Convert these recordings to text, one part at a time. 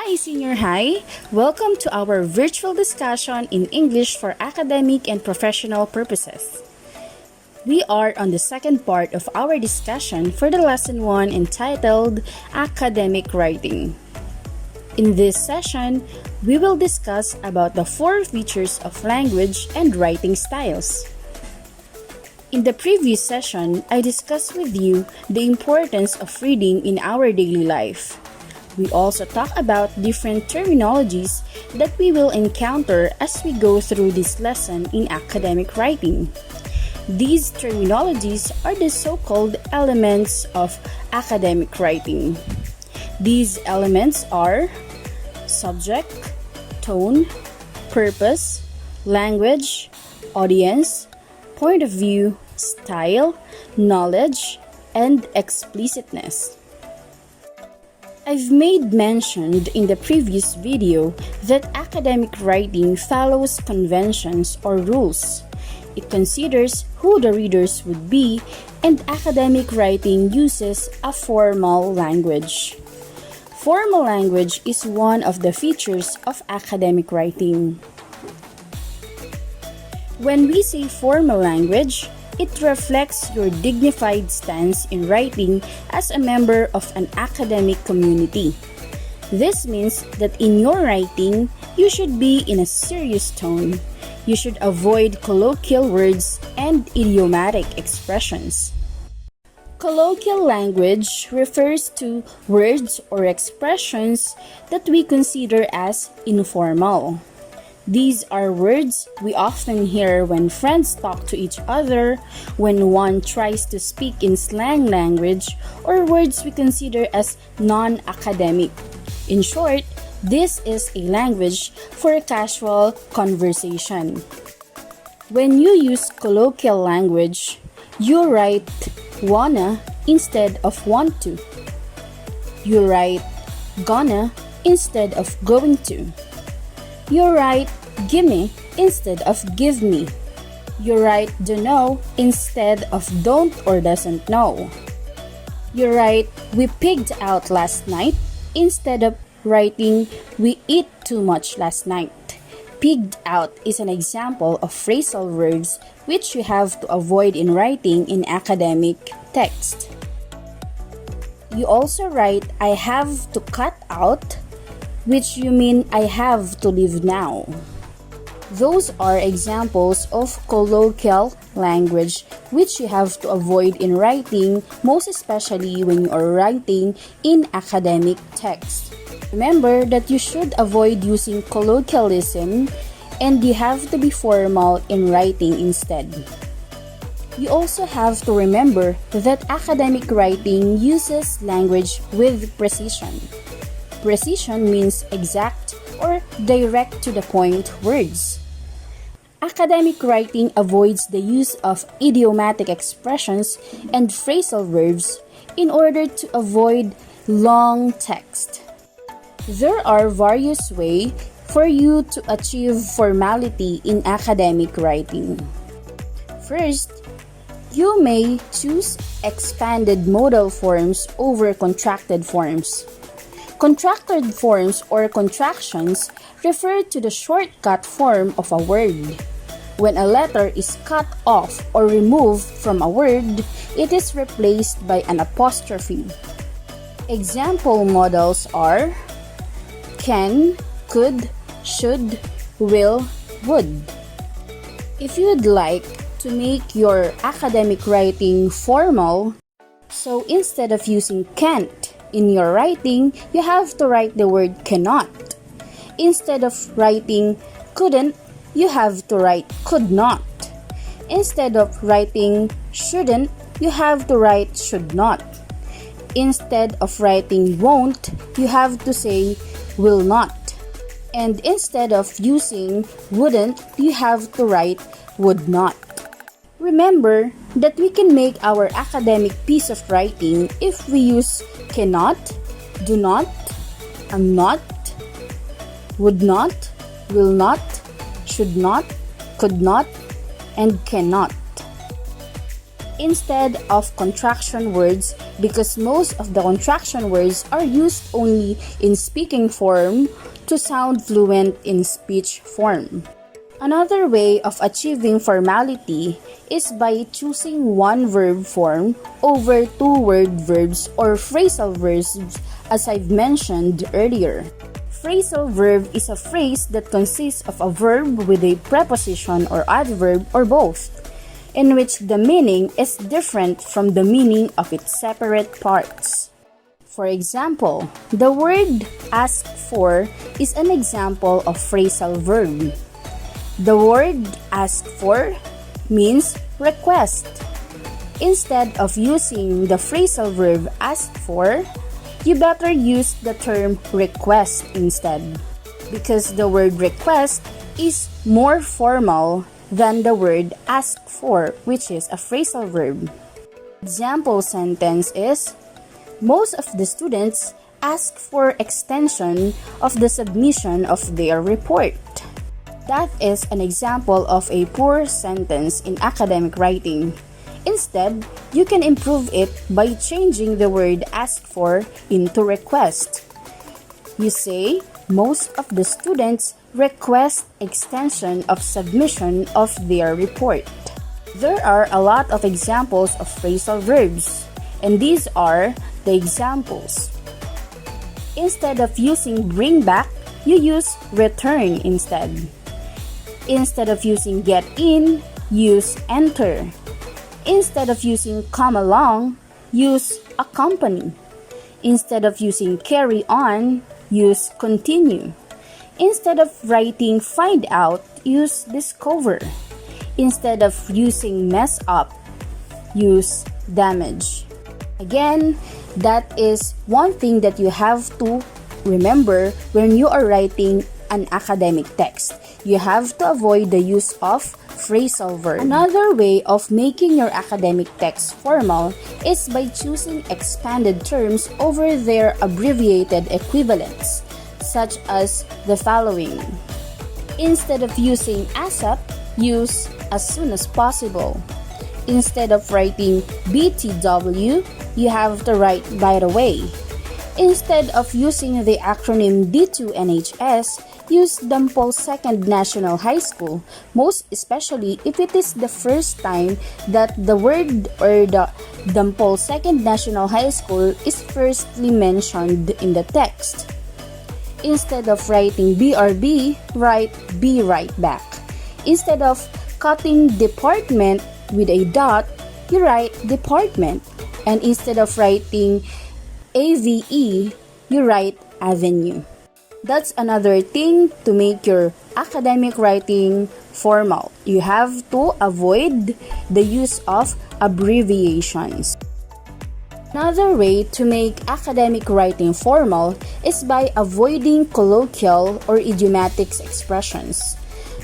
Hi, Senior High! Welcome to our virtual discussion in English for academic and professional purposes. We are on the second part of our discussion for the Lesson 1 entitled Academic Writing. In this session, we will discuss about the 4 features of language and writing styles. In the previous session, I discussed with you the importance of reading in our daily life. We also talk about different terminologies that we will encounter as we go through this lesson in academic writing. These terminologies are the so-called elements of academic writing. These elements are subject, tone, purpose, language, audience, point of view, style, knowledge, and explicitness. I've made mention in the previous video that academic writing follows conventions or rules. It considers who the readers would be, and academic writing uses a formal language. Formal language is one of the features of academic writing. When we say formal language, it reflects your dignified stance in writing as a member of an academic community. This means that in your writing, you should be in a serious tone. You should avoid colloquial words and idiomatic expressions. Colloquial language refers to words or expressions that we consider as informal. These are words we often hear when friends talk to each other, when one tries to speak in slang language, or words we consider as non-academic. In short, this is a language for casual conversation. When you use colloquial language, you write wanna instead of want to. You write gonna instead of going to. You write gimme instead of give me. You write dunno instead of don't or doesn't know. You write we pigged out last night instead of writing we ate too much last night. Pigged out is an example of phrasal verbs which you have to avoid in writing in academic text. You also write I have to cut out, which you mean I have to leave now. Those are examples of colloquial language which you have to avoid in writing, most especially when you are writing in academic text. Remember that you should avoid using colloquialism and you have to be formal in writing instead. You also have to remember that academic writing uses language with precision. Precision means exact or direct to the point words. Academic writing avoids the use of idiomatic expressions and phrasal verbs in order to avoid long text. There are various ways for you to achieve formality in academic writing. First, you may choose expanded modal forms over contracted forms. Contracted forms or contractions refer to the shortcut form of a word. When a letter is cut off or removed from a word, it is replaced by an apostrophe. Example modals are can, could, should, will, would. If you'd like to make your academic writing formal, so instead of using can't in your writing, you have to write the word cannot. Instead of writing couldn't, you have to write could not. Instead of writing shouldn't, you have to write should not. Instead of writing won't, you have to say will not. And instead of using wouldn't, you have to write would not. Remember that we can make our academic piece of writing if we use cannot, do not, am not, would not, will not, should not, could not, and cannot. Instead of contraction words, because most of the contraction words are used only in speaking form to sound fluent in speech form. Another way of achieving formality is by choosing one verb form over two-word verbs or phrasal verbs, as I've mentioned earlier. Phrasal verb is a phrase that consists of a verb with a preposition or adverb or both, in which the meaning is different from the meaning of its separate parts. For example, the word ask for is an example of phrasal verb. The word ask for means request. Instead of using the phrasal verb ask for, you better use the term request instead, because the word request is more formal than the word ask for, which is a phrasal verb. Example sentence is, most of the students ask for extension of the submission of their report. That is an example of a poor sentence in academic writing. Instead, you can improve it by changing the word ask for into request. You say, most of the students request extension of submission of their report. There are a lot of examples of phrasal verbs, and these are the examples. Instead of using bring back, you use return instead. Instead of using get in, use enter. Instead of using come along, use accompany. Instead of using carry on, use continue. Instead of writing find out, use discover. Instead of using mess up, use damage. Again, that is one thing that you have to remember when you are writing an academic text. You have to avoid the use of phrasal verb. Another way of making your academic text formal is by choosing expanded terms over their abbreviated equivalents, such as the following. Instead of using ASAP, use as soon as possible. Instead of writing BTW, you have to write by the way. Instead of using the acronym D2NHS, use Dampol Second National High School, most especially if it is the first time that the word or the Dampol Second National High School is firstly mentioned in the text. Instead of writing BRB, write Be Right Back. Instead of cutting department with a dot, you write department. And instead of writing AVE, you write avenue. That's another thing to make your academic writing formal. You have to avoid the use of abbreviations. Another way to make academic writing formal is by avoiding colloquial or idiomatic expressions,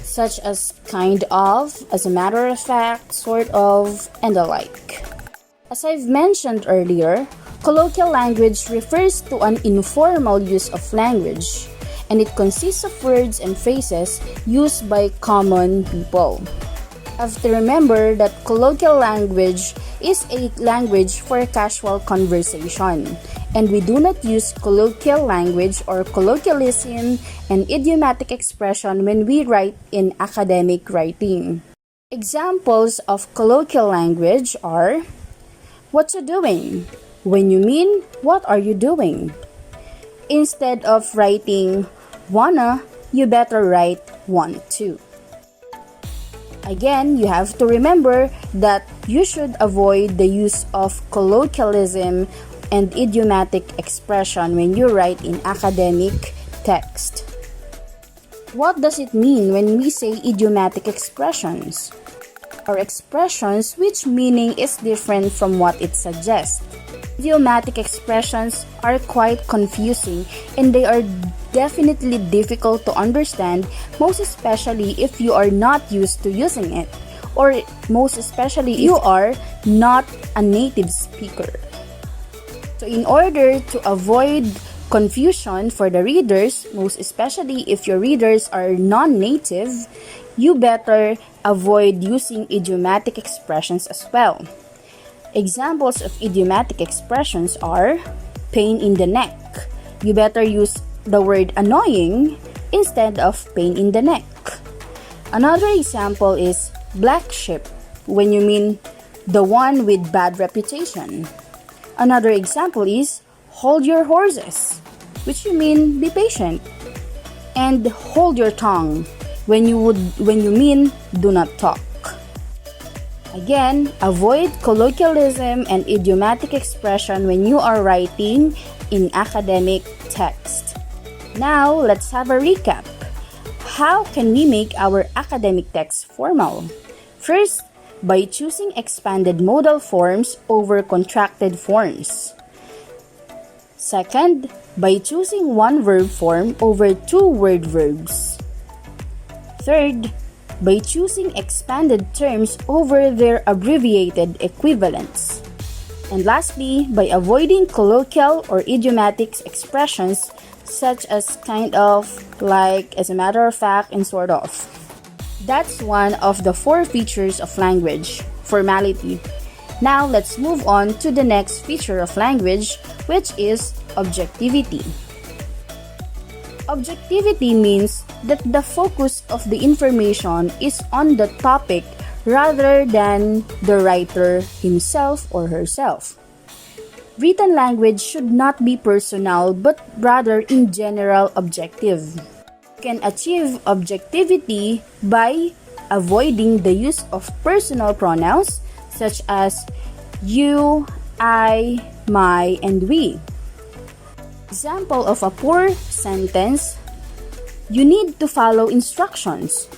such as kind of, as a matter of fact, sort of, and the like. As I've mentioned earlier, colloquial language refers to an informal use of language, and it consists of words and phrases used by common people. You have to remember that colloquial language is a language for casual conversation, and we do not use colloquial language or colloquialism and idiomatic expression when we write in academic writing. Examples of colloquial language are, what you doing? When you mean, what are you doing? Instead of writing wanna, you better write want to. Again, you have to remember that you should avoid the use of colloquialism and idiomatic expression when you write in academic text. What does it mean when we say idiomatic expressions? Or expressions which meaning is different from what it suggests. Idiomatic expressions are quite confusing and they are definitely difficult to understand, most especially if you are not used to using it, or most especially if you are not a native speaker. So in order to avoid confusion for the readers, most especially if your readers are non-native, you better avoid using idiomatic expressions as well. Examples of idiomatic expressions are pain in the neck. You better use the word annoying instead of pain in the neck. Another example is black sheep when you mean the one with bad reputation. Another example is hold your horses, which you mean be patient. And hold your tongue when you mean do not talk. Again, avoid colloquialism and idiomatic expression when you are writing in academic text. Now, let's have a recap. How can we make our academic text formal? First, by choosing expanded modal forms over contracted forms. Second, by choosing one verb form over two word verbs. Third, by choosing expanded terms over their abbreviated equivalents. And lastly, by avoiding colloquial or idiomatic expressions such as kind of, like, as a matter of fact, and sort of. That's one of the 4 features of language, formality. Now let's move on to the next feature of language, which is objectivity. Objectivity means that the focus of the information is on the topic rather than the writer himself or herself. Written language should not be personal but rather in general objective. You can achieve objectivity by avoiding the use of personal pronouns such as you, I, my, and we. Example of a poor sentence: you need to follow instructions.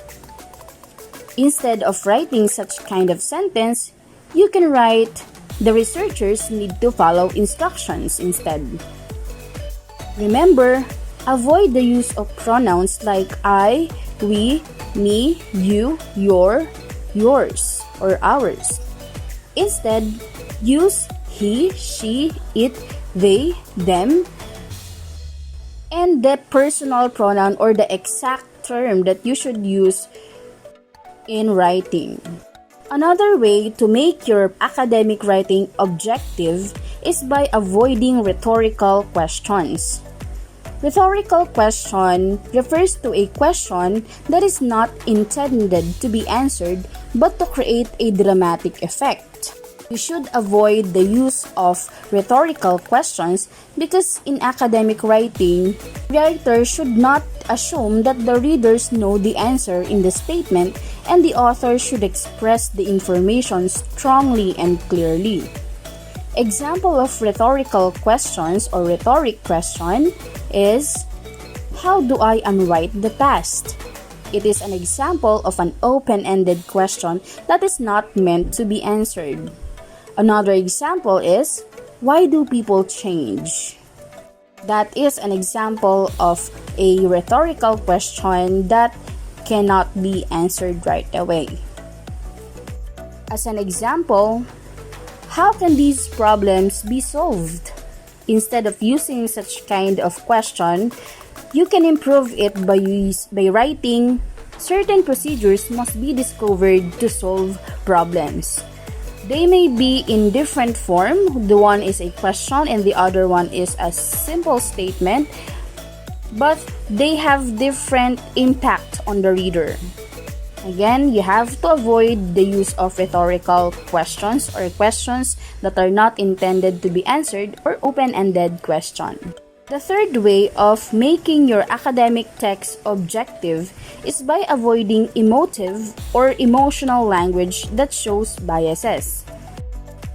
Instead of writing such kind of sentence, you can write the researchers need to follow instructions instead. Remember, avoid the use of pronouns like I, we, me, you, your, yours, or ours. Instead, use he, she, it, they, them, and the personal pronoun or the exact term that you should use in writing. Another way to make your academic writing objective is by avoiding rhetorical questions. Rhetorical question refers to a question that is not intended to be answered but to create a dramatic effect. You should avoid the use of rhetorical questions because in academic writing, writers should not assume that the readers know the answer in the statement, and the author should express the information strongly and clearly. Example of rhetorical questions or rhetoric question is, how do I unwrite the past? It is an example of an open-ended question that is not meant to be answered. Another example is, why do people change? That is an example of a rhetorical question that cannot be answered right away. As an example, how can these problems be solved? Instead of using such kind of question, you can improve it by writing, certain procedures must be discovered to solve problems. They may be in different form. The one is a question and the other one is a simple statement, but they have different impact on the reader. Again, you have to avoid the use of rhetorical questions or questions that are not intended to be answered or open-ended question. The third way of making your academic text objective is by avoiding emotive or emotional language that shows biases.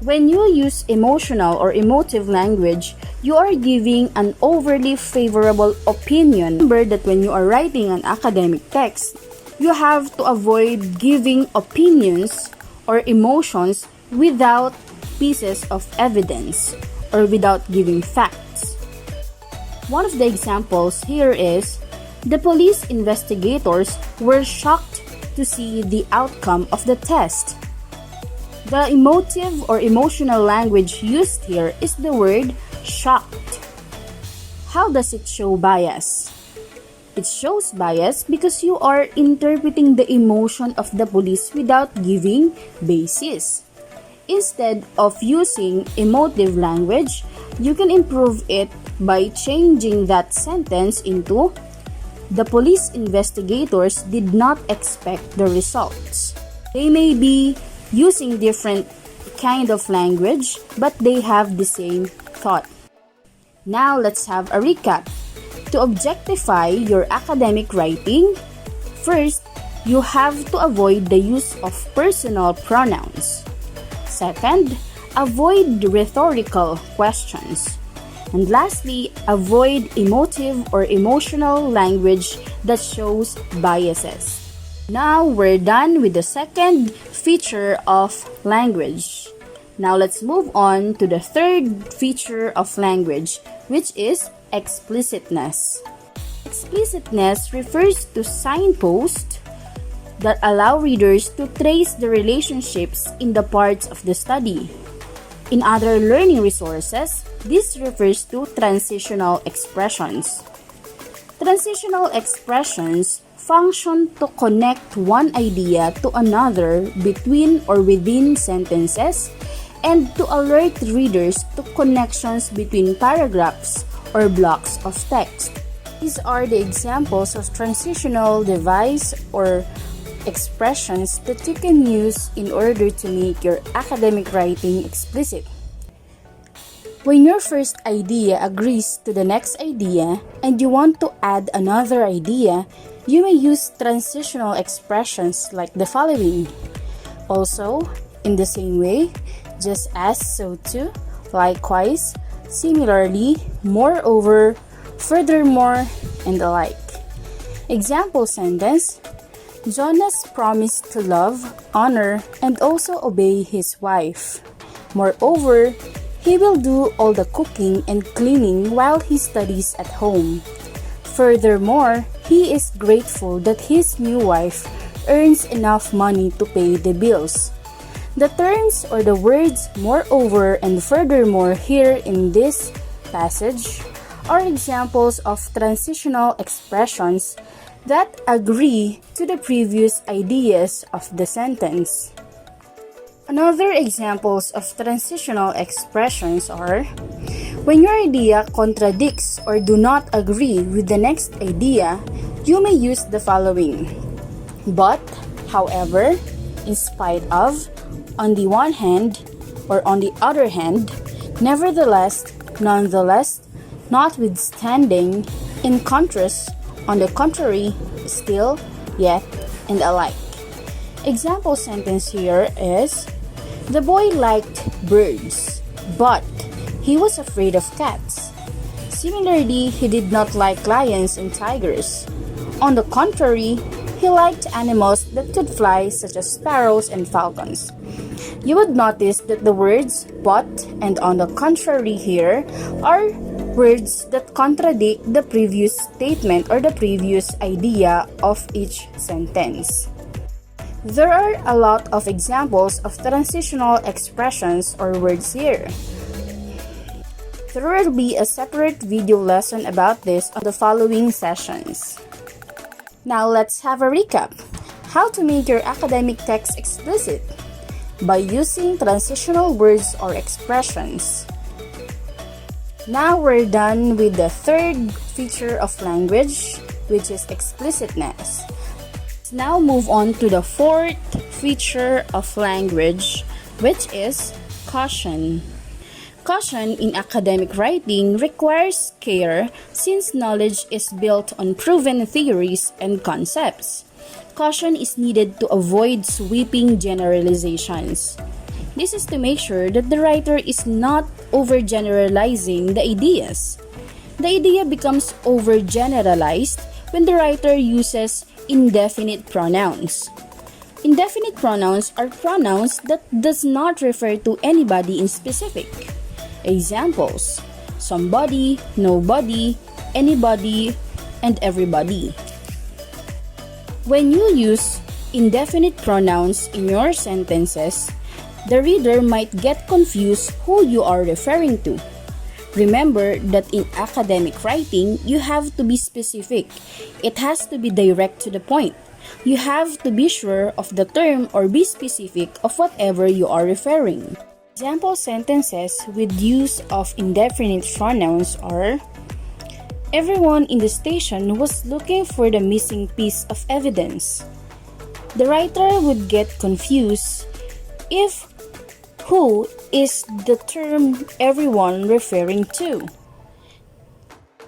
When you use emotional or emotive language, you are giving an overly favorable opinion. Remember that when you are writing an academic text, you have to avoid giving opinions or emotions without pieces of evidence or without giving facts. One of the examples here is, the police investigators were shocked to see the outcome of the test. The emotive or emotional language used here is the word shocked. How does it show bias? It shows bias because you are interpreting the emotion of the police without giving basis. Instead of using emotive language, you can improve it by changing that sentence into, "The police investigators did not expect the results." They may be using different kind of language, but they have the same thought. Now let's have a recap. To objectify your academic writing, first, you have to avoid the use of personal pronouns. Second, avoid rhetorical questions. And lastly, avoid emotive or emotional language that shows biases. Now we're done with the second feature of language. Now let's move on to the third feature of language, which is explicitness. Explicitness refers to signposts that allow readers to trace the relationships in the parts of the study. In other learning resources, this refers to transitional expressions. Transitional expressions function to connect one idea to another between or within sentences and to alert readers to connections between paragraphs or blocks of text. These are the examples of transitional device or expressions that you can use in order to make your academic writing explicit. When your first idea agrees to the next idea and you want to add another idea, you may use transitional expressions like the following. Also, in the same way, just as, so too, likewise, similarly, moreover, furthermore, and the like. Example sentence: Jonas promised to love, honor, and also obey his wife. Moreover, he will do all the cooking and cleaning while he studies at home. Furthermore, he is grateful that his new wife earns enough money to pay the bills. The terms or the words moreover and furthermore here in this passage are examples of transitional expressions that agree to the previous ideas of the sentence. Another examples of transitional expressions are when your idea contradicts or do not agree with the next idea, you may use the following: but, however, in spite of, on the one hand, or on the other hand, nevertheless, nonetheless, notwithstanding, in contrast, on the contrary, still, yet, and alike. Example sentence here is: the boy liked birds, but he was afraid of cats. Similarly, he did not like lions and tigers. On the contrary, he liked animals that could fly, such as sparrows and falcons. You would notice that the words but and on the contrary here are words that contradict the previous statement or the previous idea of each sentence. There are a lot of examples of transitional expressions or words here. There will be a separate video lesson about this on the following sessions. Now let's have a recap. How to make your academic text explicit? By using transitional words or expressions. Now we're done with the third feature of language, which is explicitness. Let's now move on to the fourth feature of language, which is caution. Caution in academic writing requires care since knowledge is built on proven theories and concepts. Caution is needed to avoid sweeping generalizations. This is to make sure that the writer is not overgeneralizing the ideas. The idea becomes overgeneralized when the writer uses indefinite pronouns. Indefinite pronouns are pronouns that does not refer to anybody in specific. Examples: somebody, nobody, anybody, and everybody. When you use indefinite pronouns in your sentences, the reader might get confused who you are referring to. Remember that in academic writing, you have to be specific. It has to be direct to the point. you have to be sure of the term or be specific of whatever you are referring. Example sentences with use of indefinite pronouns are: everyone in the station was looking for the missing piece of evidence. The writer would get confused if who is the term everyone referring to.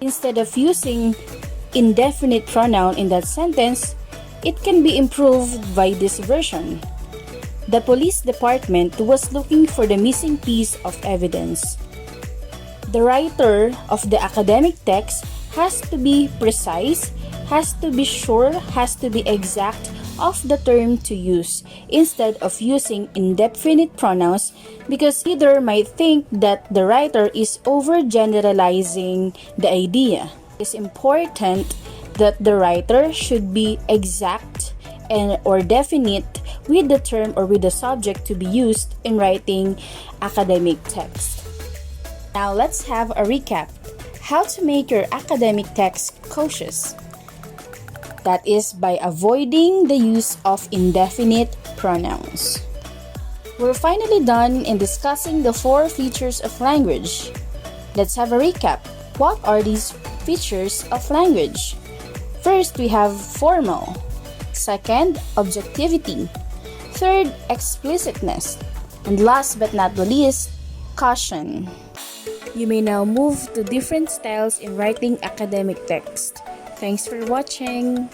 Instead of using indefinite pronoun in that sentence, it can be improved by this version. The police department was looking for the missing piece of evidence. The writer of the academic text has to be precise, has to be sure, has to be exact of the term to use instead of using indefinite pronouns, because reader might think that the writer is overgeneralizing the idea. It is important that the writer should be exact and or definite with the term or with the subject to be used in writing academic text. Now let's have a recap. How to make your academic text cautious. That is by avoiding the use of indefinite pronouns. We're finally done in discussing the 4 features of language. Let's have a recap. What are these features of language? First, we have formal. Second, objectivity. Third, explicitness. And last but not the least, caution. You may now move to different styles in writing academic text. Thanks for watching.